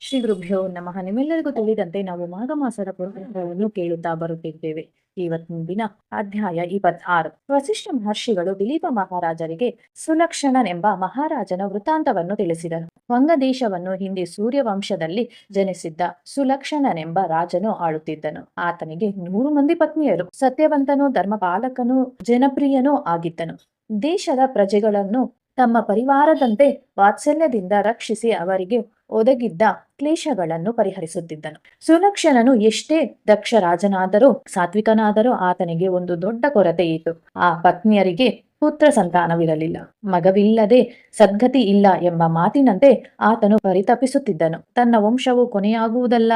ಶ್ರೀ ಗುರುಭ್ಯೋ ನಮಃ. ನಿಮ್ಮೆಲ್ಲರಿಗೂ ತಿಳಿದಂತೆ ನಾವು ಮಾಘ ಮಾಸದ ಪುರಾಣವನ್ನು ಕೇಳುತ್ತಾ ಬರುತ್ತಿದ್ದೇವೆ. ಇವತ್ತಿನ ದಿನ ಅಧ್ಯಾಯ 26. ವಸಿಷ್ಠ ಮಹರ್ಷಿಗಳು ದಿಲೀಪ ಮಹಾರಾಜರಿಗೆ ಸುಲಕ್ಷಣನೆಂಬ ಮಹಾರಾಜನ ವೃತ್ತಾಂತವನ್ನು ತಿಳಿಸಿದರು. ವಂಗದೇಶವನ್ನು ಹಿಂದೆ ಸೂರ್ಯವಂಶದಲ್ಲಿ ಜನಿಸಿದ್ದ ಸುಲಕ್ಷಣನೆಂಬ ರಾಜನು ಆಳುತ್ತಿದ್ದನು. ಆತನಿಗೆ 100 ಮಂದಿ ಪತ್ನಿಯರು. ಸತ್ಯವಂತನೂ ಧರ್ಮಪಾಲಕನೂ ಜನಪ್ರಿಯನೂ ಆಗಿದ್ದನು. ದೇಶದ ಪ್ರಜೆಗಳನ್ನು ತಮ್ಮ ಪರಿವಾರದಂತೆ ವಾತ್ಸಲ್ಯದಿಂದ ರಕ್ಷಿಸಿ ಅವರಿಗೆ ಒದಗಿದ್ದ ಕ್ಲೇಶಗಳನ್ನು ಪರಿಹರಿಸುತ್ತಿದ್ದನು. ಸುಲಕ್ಷಣನು ಎಷ್ಟೇ ದಕ್ಷ ರಾಜನಾದರೂ ಸಾತ್ವಿಕನಾದರೂ ಆತನಿಗೆ ಒಂದು ದೊಡ್ಡ ಕೊರತೆ ಇತ್ತು. ಆ ಪತ್ನಿಯರಿಗೆ ಪುತ್ರ ಸಂತಾನವಿರಲಿಲ್ಲ. ಮಗವಿಲ್ಲದೆ ಸದ್ಗತಿ ಇಲ್ಲ ಎಂಬ ಮಾತಿನಂತೆ ಆತನು ಪರಿತಪಿಸುತ್ತಿದ್ದನು. ತನ್ನ ವಂಶವು ಕೊನೆಯಾಗುವುದಲ್ಲ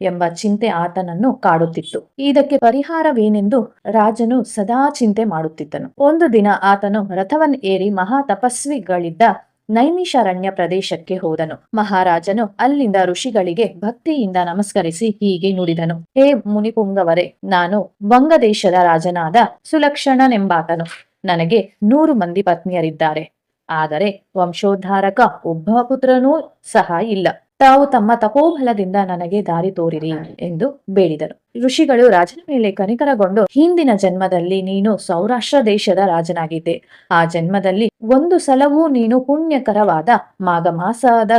ಎಂಬ ಚಿಂತೆ ಆತನನ್ನು ಕಾಡುತ್ತಿತ್ತು. ಇದಕ್ಕೆ ಪರಿಹಾರವೇನೆಂದು ರಾಜನು ಸದಾ ಚಿಂತೆ ಮಾಡುತ್ತಿದ್ದನು. ಒಂದು ದಿನ ಆತನು ರಥವನ್ ಏರಿ ಮಹಾ ತಪಸ್ವಿಗಳಿದ್ದ ನೈಮಿಷಾರಣ್ಯ ಪ್ರದೇಶಕ್ಕೆ ಹೋದನು. ಮಹಾರಾಜನು ಅಲ್ಲಿಂದ ಋಷಿಗಳಿಗೆ ಭಕ್ತಿಯಿಂದ ನಮಸ್ಕರಿಸಿ ಹೀಗೆ ನುಡಿದನು. ಹೇ ಮುನಿಪುಂಗವರೇ, ನಾನು ವಂಗದೇಶದ ರಾಜನಾದ ಸುಲಕ್ಷಣನೆಂಬಾತನು. ನನಗೆ 100 ಮಂದಿ ಪತ್ನಿಯರಿದ್ದಾರೆ. ಆದರೆ ವಂಶೋದ್ಧಾರಕ ಒಬ್ಬ ಪುತ್ರನೂ ಸಹ ಇಲ್ಲ. ತಾವು ತಮ್ಮ ತಪೋಬಲದಿಂದ ನನಗೆ ದಾರಿ ತೋರಿರಿ ಎಂದು ಬೇಡಿದರು. ಋಷಿಗಳು ರಾಜನ ಮೇಲೆ ಕನಿಕರಗೊಂಡು, ಹಿಂದಿನ ಜನ್ಮದಲ್ಲಿ ನೀನು ಸೌರಾಷ್ಟ್ರ ದೇಶದ ರಾಜನಾಗಿದ್ದೆ. ಆ ಜನ್ಮದಲ್ಲಿ ಒಂದು ಸಲವೂ ನೀನು ಪುಣ್ಯಕರವಾದ ಮಾಘ ಮಾಸದ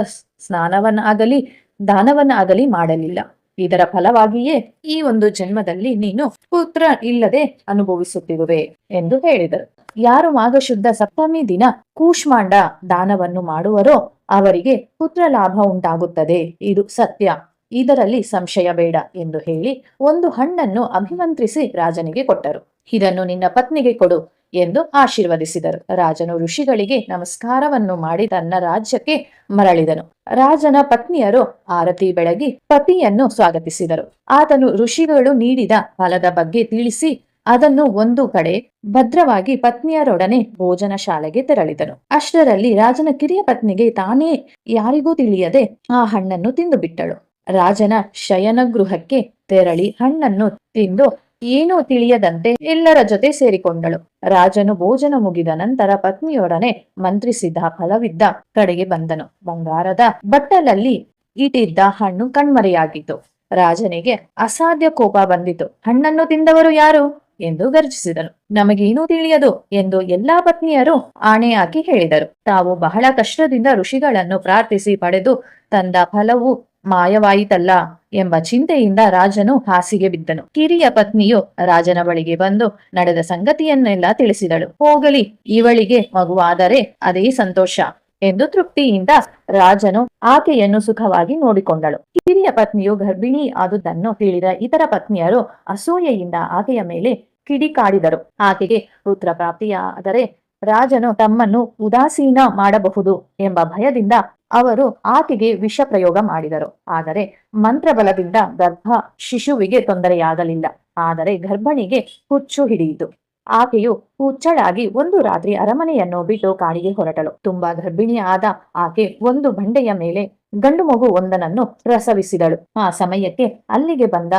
ಸ್ನಾನವನ್ನಾಗಲಿ ದಾನವನ್ನಾಗಲಿ ಮಾಡಲಿಲ್ಲ. ಇದರ ಫಲವಾಗಿಯೇ ಈ ಒಂದು ಜನ್ಮದಲ್ಲಿ ನೀನು ಪುತ್ರ ಇಲ್ಲದೆ ಅನುಭವಿಸುತ್ತಿರುವೆ ಎಂದು ಹೇಳಿದರು. ಯಾರು ಮಾಘ ಶುದ್ಧ ಸಪ್ತಮಿ ದಿನ ಕೂಷ್ಮಾಂಡ ದಾನವನ್ನು ಮಾಡುವರೋ ಅವರಿಗೆ ಪುತ್ರ ಲಾಭ ಉಂಟಾಗುತ್ತದೆ. ಇದು ಸತ್ಯ, ಇದರಲ್ಲಿ ಸಂಶಯ ಬೇಡ ಎಂದು ಹೇಳಿ ಒಂದು ಹಣ್ಣನ್ನು ಅಭಿಮಂತ್ರಿಸಿ ರಾಜನಿಗೆ ಕೊಟ್ಟರು. ಇದನ್ನು ನಿನ್ನ ಪತ್ನಿಗೆ ಕೊಡು ಎಂದು ಆಶೀರ್ವದಿಸಿದರು. ರಾಜನು ಋಷಿಗಳಿಗೆ ನಮಸ್ಕಾರವನ್ನು ಮಾಡಿ ತನ್ನ ರಾಜ್ಯಕ್ಕೆ ಮರಳಿದನು. ರಾಜನ ಪತ್ನಿಯರು ಆರತಿ ಬೆಳಗಿ ಪತಿಯನ್ನು ಸ್ವಾಗತಿಸಿದರು. ಆತನು ಋಷಿಗಳು ನೀಡಿದ ಫಲದ ಬಗ್ಗೆ ತಿಳಿಸಿ ಅದನ್ನು ಒಂದು ಕಡೆ ಭದ್ರವಾಗಿ ಪತ್ನಿಯರೊಡನೆ ಭೋಜನ ಶಾಲೆಗೆ ತೆರಳಿದನು. ಅಷ್ಟರಲ್ಲಿ ರಾಜನ ಕಿರಿಯ ಪತ್ನಿಗೆ ತಾನೇ ಯಾರಿಗೂ ತಿಳಿಯದೆ ಆ ಹಣ್ಣನ್ನು ತಿಂದು ಬಿಟ್ಟಳು. ರಾಜನ ಶಯನ ಗೃಹಕ್ಕೆ ತೆರಳಿ ಹಣ್ಣನ್ನು ತಿಂದು ಏನೂ ತಿಳಿಯದಂತೆ ಎಲ್ಲರ ಜೊತೆ ಸೇರಿಕೊಂಡಳು. ರಾಜನು ಭೋಜನ ಮುಗಿದ ನಂತರ ಪತ್ನಿಯೊಡನೆ ಮಂತ್ರಿಸಿದ ಫಲವಿದ್ದ ಕಡೆಗೆ ಬಂದನು. ಬಂಗಾರದ ಬಟ್ಟಲಲ್ಲಿ ಇಟ್ಟಿದ್ದ ಹಣ್ಣು ಕಣ್ಮರೆಯಾಗಿತ್ತು. ರಾಜನಿಗೆ ಅಸಾಧ್ಯ ಕೋಪ ಬಂದಿತು. ಹಣ್ಣನ್ನು ತಿಂದವರು ಯಾರು ಎಂದು ಗರ್ಜಿಸಿದನು. ನಮಗೇನೂ ತಿಳಿಯದು ಎಂದು ಎಲ್ಲಾ ಪತ್ನಿಯರು ಆಣೆ ಹಾಕಿ ಹೇಳಿದರು. ತಾವು ಬಹಳ ಕಷ್ಟದಿಂದ ಋಷಿಗಳನ್ನು ಪ್ರಾರ್ಥಿಸಿ ಪಡೆದು ತಂದ ಫಲವು ಮಾಯವಾಯಿತಲ್ಲ ಎಂಬ ಚಿಂತೆಯಿಂದ ರಾಜನು ಹಾಸಿಗೆ ಬಿದ್ದನು. ಕಿರಿಯ ಪತ್ನಿಯು ರಾಜನ ಬಳಿಗೆ ಬಂದು ನಡೆದ ಸಂಗತಿಯನ್ನೆಲ್ಲ ತಿಳಿಸಿದಳು. ಹೋಗಲಿ, ಇವಳಿಗೆ ಮಗುವಾದರೆ ಅದೇ ಸಂತೋಷ ಎಂದು ತೃಪ್ತಿಯಿಂದ ರಾಜನು ಆಕೆಯನ್ನು ಸುಖವಾಗಿ ನೋಡಿಕೊಂಡಳು. ಕಿರಿಯ ಪತ್ನಿಯು ಗರ್ಭಿಣಿ ಆದುದನ್ನು ತಿಳಿದ ಇತರ ಪತ್ನಿಯರು ಅಸೂಯೆಯಿಂದ ಆಕೆಯ ಮೇಲೆ ಕಿಡಿಕಾಡಿದರು. ಆಕೆಗೆ ಪುತ್ರ ಪ್ರಾಪ್ತಿಯಾದರೆ ರಾಜನು ತಮ್ಮನ್ನು ಉದಾಸೀನ ಮಾಡಬಹುದು ಎಂಬ ಭಯದಿಂದ ಅವರು ಆಕೆಗೆ ವಿಷ ಪ್ರಯೋಗ ಮಾಡಿದರು. ಆದರೆ ಮಂತ್ರಬಲದಿಂದ ಗರ್ಭ ಶಿಶುವಿಗೆ ತೊಂದರೆಯಾಗಲಿಲ್ಲ. ಆದರೆ ಗರ್ಭಿಣಿಗೆ ಹುಚ್ಚು ಹಿಡಿಯಿತು. ಆಕೆಯು ಹುಚ್ಚಳಾಗಿ ಒಂದು ರಾತ್ರಿ ಅರಮನೆಯನ್ನು ಬಿಟ್ಟು ಕಾಡಿಗೆ ಹೊರಟಳು. ತುಂಬಾ ಗರ್ಭಿಣಿ ಆದ ಆಕೆ ಒಂದು ಬಂಡೆಯ ಮೇಲೆ ಗಂಡು ಮಗು ಒಂದನನ್ನು ಪ್ರಸವಿಸಿದಳು. ಆ ಸಮಯಕ್ಕೆ ಅಲ್ಲಿಗೆ ಬಂದ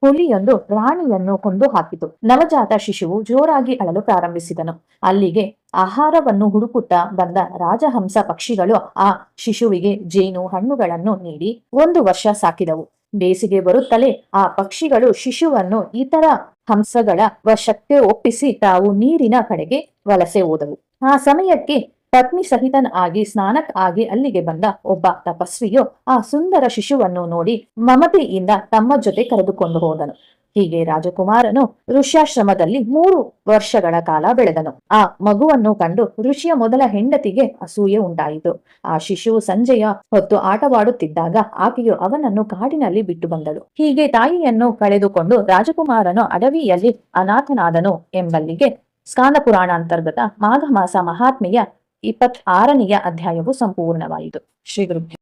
ಹುಲಿಯೊಂದು ರಾಣಿಯನ್ನು ಕೊಂದು ಹಾಕಿತು. ನವಜಾತ ಶಿಶುವು ಜೋರಾಗಿ ಅಳಲು ಪ್ರಾರಂಭಿಸಿದನು. ಅಲ್ಲಿಗೆ ಆಹಾರವನ್ನು ಹುಡುಕುತ್ತಾ ಬಂದ ರಾಜಹಂಸ ಪಕ್ಷಿಗಳು ಆ ಶಿಶುವಿಗೆ ಜೇನು ಹಣ್ಣುಗಳನ್ನು ನೀಡಿ 1 ವರ್ಷ ಸಾಕಿದವು. ಬೇಸಿಗೆ ಬರುತ್ತಲೇ ಆ ಪಕ್ಷಿಗಳು ಶಿಶುವನ್ನು ಇತರ ಹಂಸಗಳ ವಶಕ್ಕೆ ಒಪ್ಪಿಸಿ ತಾವು ನೀರಿನ ಕಡೆಗೆ ವಲಸೆ ಹೋದವು. ಆ ಸಮಯಕ್ಕೆ ಪತ್ನಿ ಸಹಿತನಾಗಿ ಸ್ನಾನಕ್ಕಾಗಿ ಅಲ್ಲಿಗೆ ಬಂದ ಒಬ್ಬ ತಪಸ್ವಿಯು ಆ ಸುಂದರ ಶಿಶುವನ್ನು ನೋಡಿ ಮಮತೆಯಿಂದ ತಮ್ಮ ಜೊತೆ ಕರೆದುಕೊಂಡು ಹೋದನು. ಹೀಗೆ ರಾಜಕುಮಾರನು ಋಷ್ಯಾಶ್ರಮದಲ್ಲಿ 3 ವರ್ಷಗಳ ಕಾಲ ಬೆಳೆದನು. ಆ ಮಗುವನ್ನು ಕಂಡು ಋಷಿಯ ಮೊದಲ ಹೆಂಡತಿಗೆ ಅಸೂಯೆ ಉಂಟಾಯಿತು. ಆ ಶಿಶುವು ಸಂಜೆಯ ಹೊತ್ತು ಆಟವಾಡುತ್ತಿದ್ದಾಗ ಆಕೆಯು ಅವನನ್ನು ಕಾಡಿನಲ್ಲಿ ಬಿಟ್ಟು ಬಂದಳು. ಹೀಗೆ ತಾಯಿಯನ್ನು ಕಳೆದುಕೊಂಡು ರಾಜಕುಮಾರನು ಅಡವಿಯಲ್ಲಿ ಅನಾಥನಾದನು ಎಂಬಲ್ಲಿಗೆ ಸ್ಕಾಂದ ಪುರಾಣ ಅಂತರ್ಗತ ಮಾಘ ಮಾಸ ಮಹಾತ್ಮೆಯ 26ನೇ ಅಧ್ಯಾಯವು ಸಂಪೂರ್ಣವಾಯಿತು. ಶ್ರೀ ಗುರು